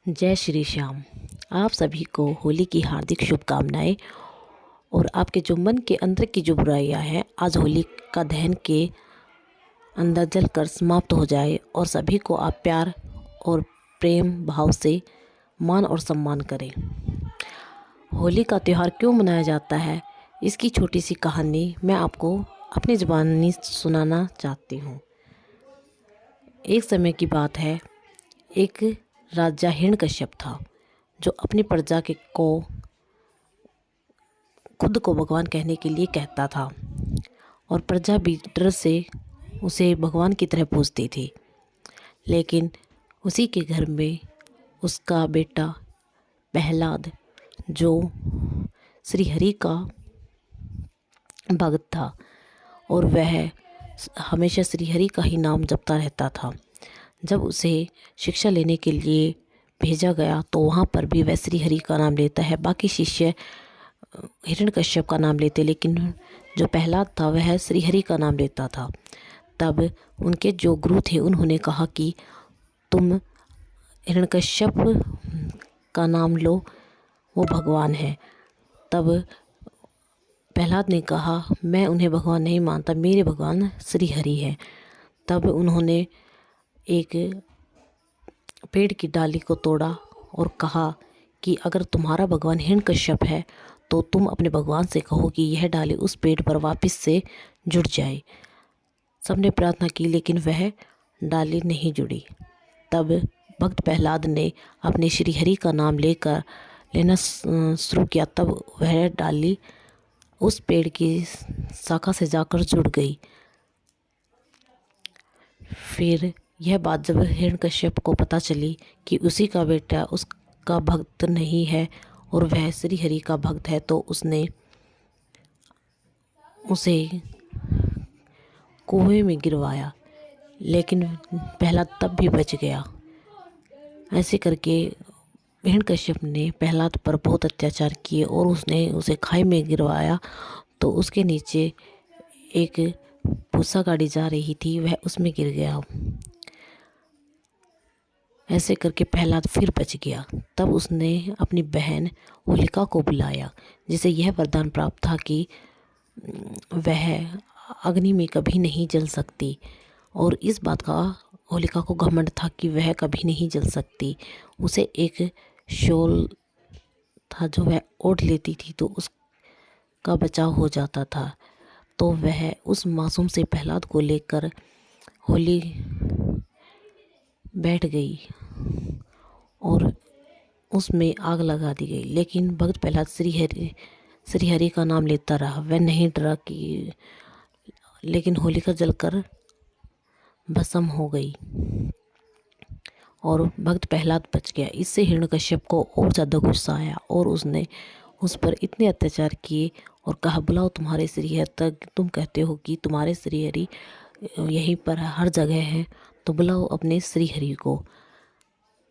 जय श्री श्याम। आप सभी को होली की हार्दिक शुभकामनाएं। और आपके जो मन के अंदर की जो बुराइयां हैं, आज होली का दहन के अंदर जलकर समाप्त हो जाए और सभी को आप प्यार और प्रेम भाव से मान और सम्मान करें। होली का त्यौहार क्यों मनाया जाता है, इसकी छोटी सी कहानी मैं आपको अपनी ज़ुबानी सुनाना चाहती हूँ। एक समय की बात है, एक राजा हिरण्यकश्यप था जो अपनी प्रजा के को खुद को भगवान कहने के लिए कहता था और प्रजा भी डर से उसे भगवान की तरह पूजती थी। लेकिन उसी के घर में उसका बेटा प्रहलाद, जो श्री हरि का भक्त था और वह हमेशा श्री हरि का ही नाम जपता रहता था। जब उसे शिक्षा लेने के लिए भेजा गया तो वहाँ पर भी वह श्री हरि का नाम लेता है। बाकी शिष्य हिरण्यकश्यप का नाम लेते, लेकिन जो प्रहलाद था वह श्री हरि का नाम लेता था। तब उनके जो गुरु थे उन्होंने कहा कि तुम हिरण्यकश्यप का नाम लो, वो भगवान है। तब प्रहलाद ने कहा, मैं उन्हें भगवान नहीं मानता, मेरे भगवान श्री हरि हैं। तब उन्होंने एक पेड़ की डाली को तोड़ा और कहा कि अगर तुम्हारा भगवान हिरण्यकश्यप है तो तुम अपने भगवान से कहो कि यह डाली उस पेड़ पर वापस से जुड़ जाए। सबने प्रार्थना की लेकिन वह डाली नहीं जुड़ी। तब भक्त प्रहलाद ने अपने श्री हरि का नाम लेना शुरू किया। तब वह डाली उस पेड़ की शाखा से जाकर जुड़ गई। फिर यह बात जब हिरण्यकश्यप को पता चली कि उसी का बेटा उसका भक्त नहीं है और वह श्री हरि का भक्त है, तो उसने उसे कुएं में गिरवाया। लेकिन प्रहलाद तब भी बच गया। ऐसे करके हिरण्यकश्यप ने प्रहलाद पर बहुत अत्याचार किए और उसने उसे खाई में गिरवाया। तो उसके नीचे एक भूसा गाड़ी जा रही थी, वह उसमें गिर गया। ऐसे करके प्रहलाद फिर बच गया। तब उसने अपनी बहन होलिका को बुलाया, जिसे यह वरदान प्राप्त था कि वह अग्नि में कभी नहीं जल सकती। और इस बात का होलिका को घमंड था कि वह कभी नहीं जल सकती। उसे एक शॉल था जो वह ओढ़ लेती थी तो उसका बचाव हो जाता था। तो वह उस मासूम से प्रहलाद को लेकर होली बैठ गई और उसमें आग लगा दी गई। लेकिन भक्त प्रहलाद श्री हरि का नाम लेता रहा, वह नहीं डरा कि लेकिन होलिका जलकर भस्म हो गई और भक्त प्रहलाद बच गया। इससे हिरण्यकश्यप को और ज़्यादा गुस्सा आया और उसने उस पर इतने अत्याचार किए और कहा, बुलाओ तुम्हारे श्री हरि तक। तुम कहते हो कि तुम्हारे श्री हरि यहीं पर हर जगह है, तो बुलाओ अपने श्री हरि को।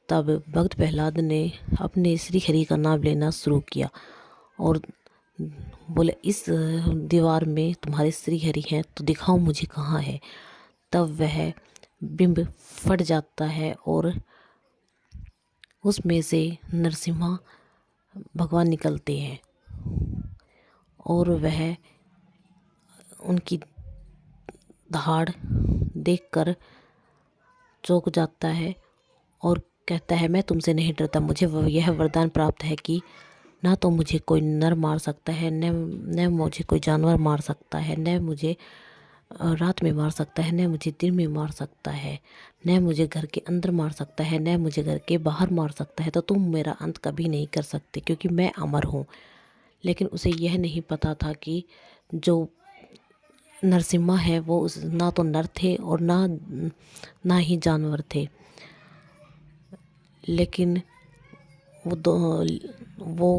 तब भक्त प्रहलाद ने अपने श्री हरि का नाम लेना शुरू किया और बोले, इस दीवार में तुम्हारे श्री हरि हैं तो दिखाओ मुझे कहाँ है। तब वह बिंब फट जाता है और उसमें से नरसिम्हा भगवान निकलते हैं और वह उनकी दहाड़ देखकर चौंक जाता है और कहता है, मैं तुमसे नहीं डरता। मुझे यह वरदान प्राप्त है कि ना तो मुझे कोई नर मार सकता है, न मुझे कोई जानवर मार सकता है, न मुझे रात में मार सकता है, न मुझे दिन में मार सकता है, न मुझे घर के अंदर मार सकता है, न मुझे घर के बाहर मार सकता है। तो तुम मेरा अंत कभी नहीं कर सकते क्योंकि मैं अमर हूँ। लेकिन उसे यह नहीं पता था कि जो नरसिम्हा है वो ना तो नर थे और ना ही जानवर थे। लेकिन वो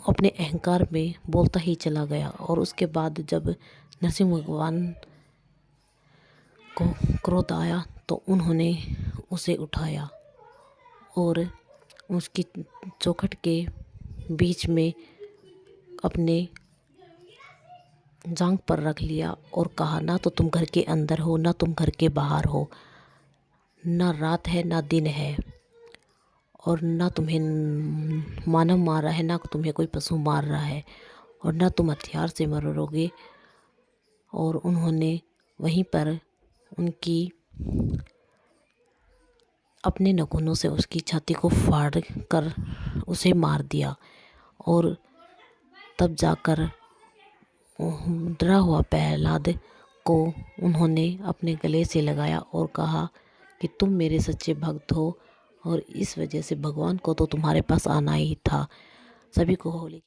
अपने अहंकार में बोलता ही चला गया। और उसके बाद जब नरसिंह भगवान को क्रोध आया तो उन्होंने उसे उठाया और उसकी चौखट के बीच में अपने जांघ पर रख लिया और कहा, ना तो तुम घर के अंदर हो, ना तुम घर के बाहर हो, ना रात है ना दिन है। और ना तुम्हें मानव मार रहा है, ना तुम्हें कोई पशु मार रहा है, और ना तुम हथियार से मरोगे। और उन्होंने वहीं पर उनकी अपने नखूनों से उसकी छाती को फाड़ कर उसे मार दिया। और तब जाकर डरा हुआ प्रहलाद को उन्होंने अपने गले से लगाया और कहा कि तुम मेरे सच्चे भक्त हो, और इस वजह से भगवान को तो तुम्हारे पास आना ही था। सभी को होली